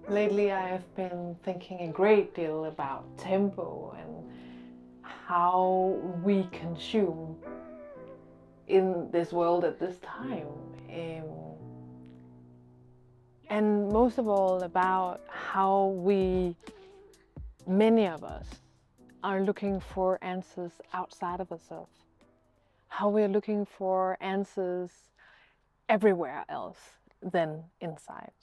Lately, I have been thinking a great deal about tempo and how we consume in this world at this time. And most of all, about how many of us, are looking for answers outside of ourselves. How we're looking for answers everywhere else than inside.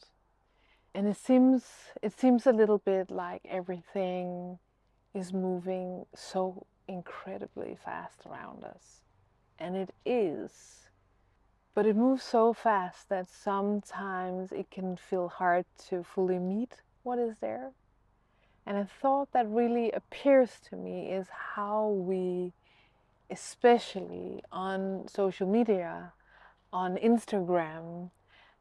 And it seems a little bit like everything is moving so incredibly fast around us. And it is. But it moves so fast that sometimes it can feel hard to fully meet what is there. And a thought that really appears to me is how we, especially on social media, on Instagram,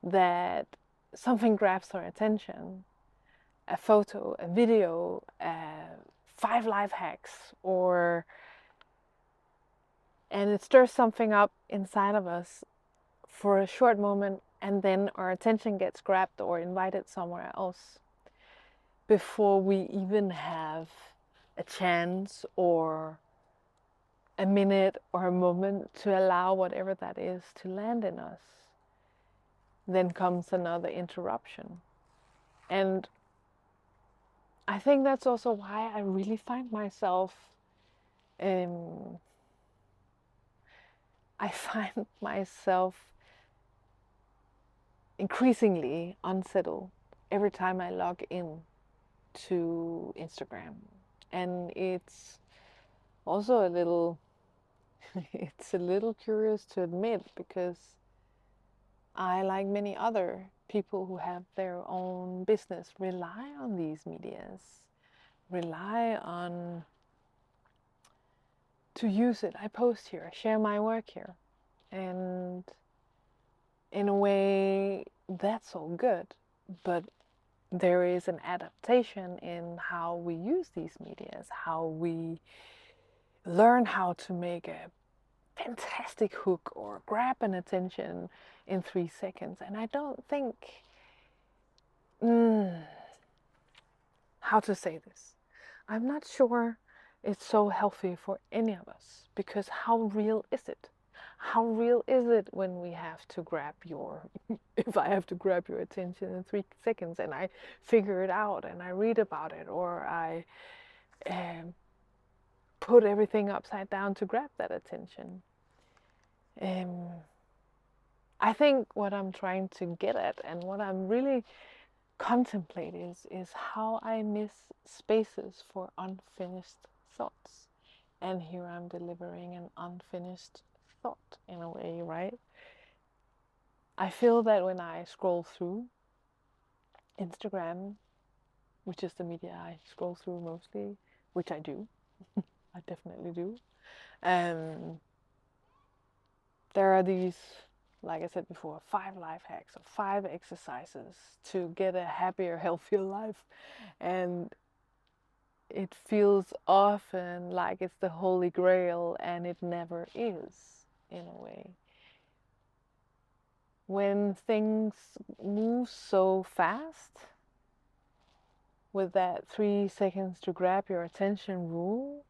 that something grabs our attention, a photo, a video, 5 life hacks, and it stirs something up inside of us for a short moment, and then our attention gets grabbed or invited somewhere else before we even have a chance or a minute or a moment to allow whatever that is to land in us. Then comes another interruption. And I think that's also why I really find myself I find myself increasingly unsettled every time I log in to Instagram. And it's also a little it's a little curious to admit, because I, like many other people who have their own business, rely on these medias, rely on to use it. I post here, I share my work here. And in a way, that's all good. But there is an adaptation in how we use these medias, how we learn how to make a fantastic hook or grab an attention in 3 seconds. And I don't think, how to say this, I'm not sure it's so healthy for any of us, because how real is it? How real is it when we have to grab your, if I have to grab your attention in 3 seconds and I figure it out and I read about it, or I put everything upside down to grab that attention? I think what I'm trying to get at, and what I'm really contemplating, is how I miss spaces for unfinished thoughts. And here I'm delivering an unfinished thought in a way, right? I feel that when I scroll through Instagram, which is the media I scroll through mostly, which I do, I definitely do, there are these, like I said before, 5 life hacks or 5 exercises to get a happier, healthier life. And it feels often like it's the holy grail, and it never is, in a way. When things move so fast, with that 3 seconds to grab your attention rule,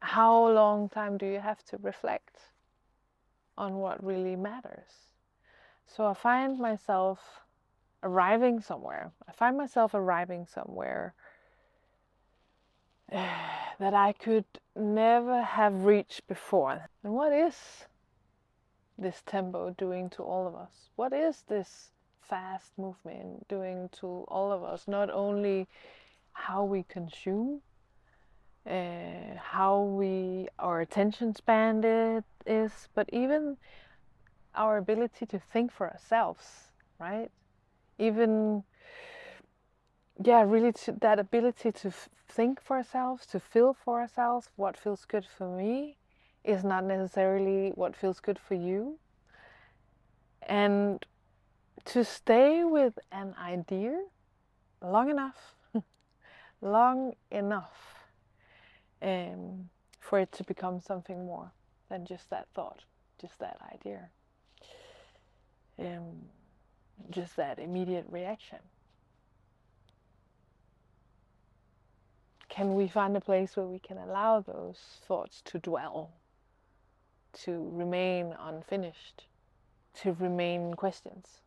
how long time do you have to reflect on what really matters? So I find myself arriving somewhere. That I could never have reached before. And what is this tempo doing to all of us? What is this fast movement doing to all of us? Not only how we consume, our attention span is, but even our ability to think for ourselves, right? Even, really, that ability to think for ourselves, to feel for ourselves. What feels good for me is not necessarily what feels good for you. And to stay with an idea long enough, long enough, for it to become something more than just that thought, just that idea. just that immediate reaction. Can we find a place where we can allow those thoughts to dwell, to remain unfinished, to remain questions,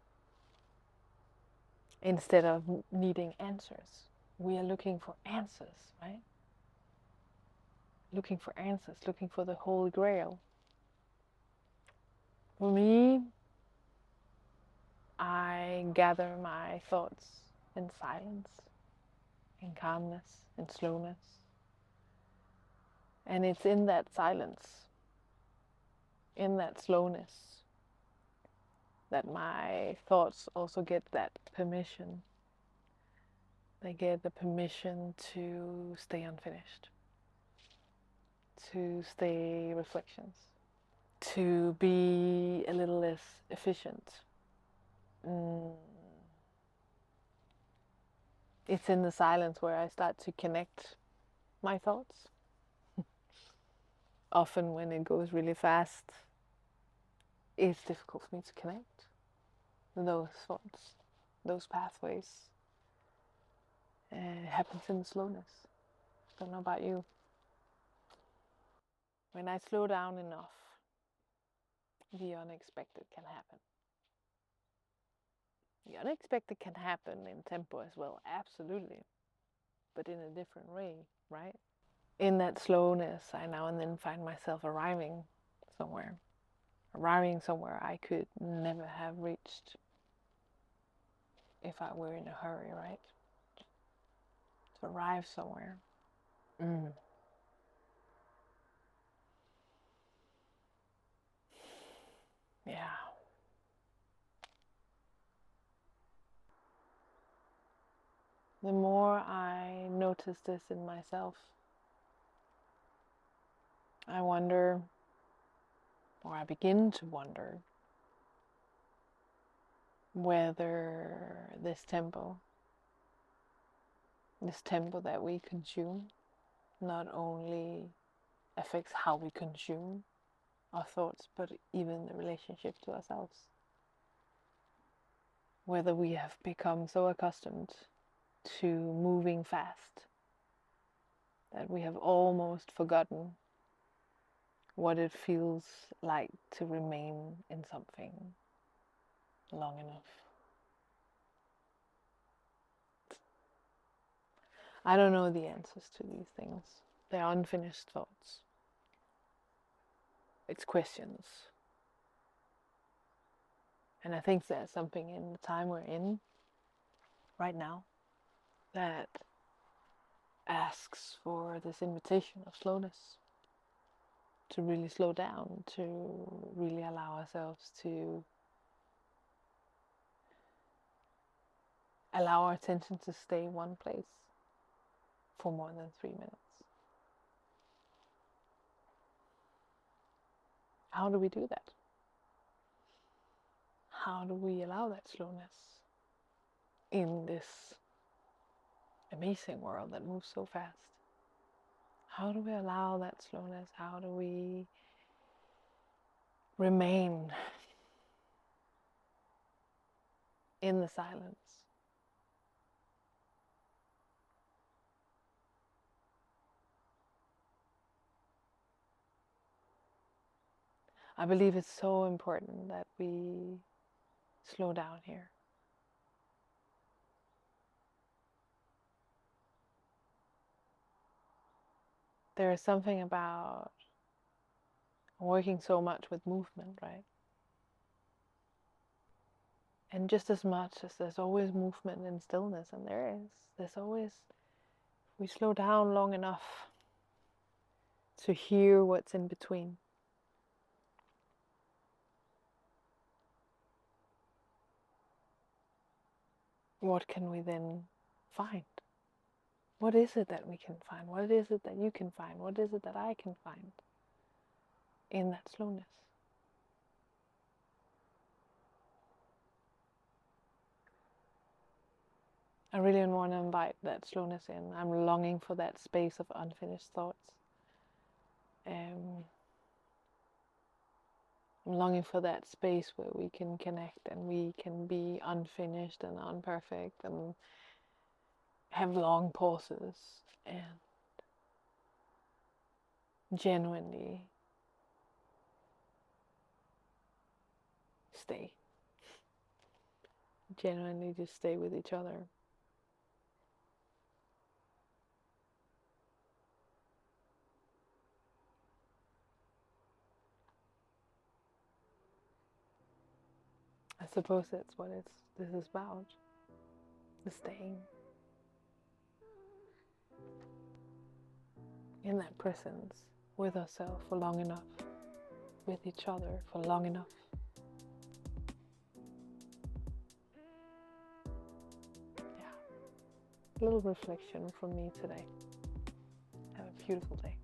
instead of needing answers? We are looking for answers, right? Looking for answers, looking for the Holy Grail. For me, I gather my thoughts in silence, in calmness, in slowness. And it's in that silence, in that slowness, that my thoughts also get that permission. They get the permission to stay unfinished, to stay reflections, to be a little less efficient. It's in the silence where I start to connect my thoughts. Often when it goes really fast, it's difficult for me to connect those thoughts, those pathways. It happens in the slowness. Don't know about you. When I slow down enough, the unexpected can happen. The unexpected can happen in tempo as well, absolutely, but in a different way, right? In that slowness, I now and then find myself arriving somewhere I could never have reached if I were in a hurry, right? To arrive somewhere. Yeah. The more I notice this in myself, I wonder, or I begin to wonder, whether this tempo that we consume not only affects how we consume our thoughts, but even the relationship to ourselves. Whether we have become so accustomed to moving fast that we have almost forgotten what it feels like to remain in something long enough. I don't know the answers to these things. They're unfinished thoughts. It's questions. And I think there's something in the time we're in right now that asks for this invitation of slowness, to really slow down, to really allow ourselves to allow our attention to stay one place for more than 3 minutes. How do we do that? How do we allow that slowness in this amazing world that moves so fast? How do we allow that slowness? How do we remain in the silence? I believe it's so important that we slow down here. There is something about working so much with movement, right? And just as much as there's always movement in stillness, and there's always, we slow down long enough to hear what's in between. What can we then find? What is it that we can find? What is it that you can find? What is it that I can find in that slowness? I really want to invite that slowness in. I'm longing for that space of unfinished thoughts. I'm longing for that space where we can connect and we can be unfinished and imperfect and have long pauses and genuinely stay. Genuinely just stay with each other. I suppose that's what this is about. The staying in that presence with ourselves for long enough, with each other for long enough. Yeah. A little reflection from me today. Have a beautiful day.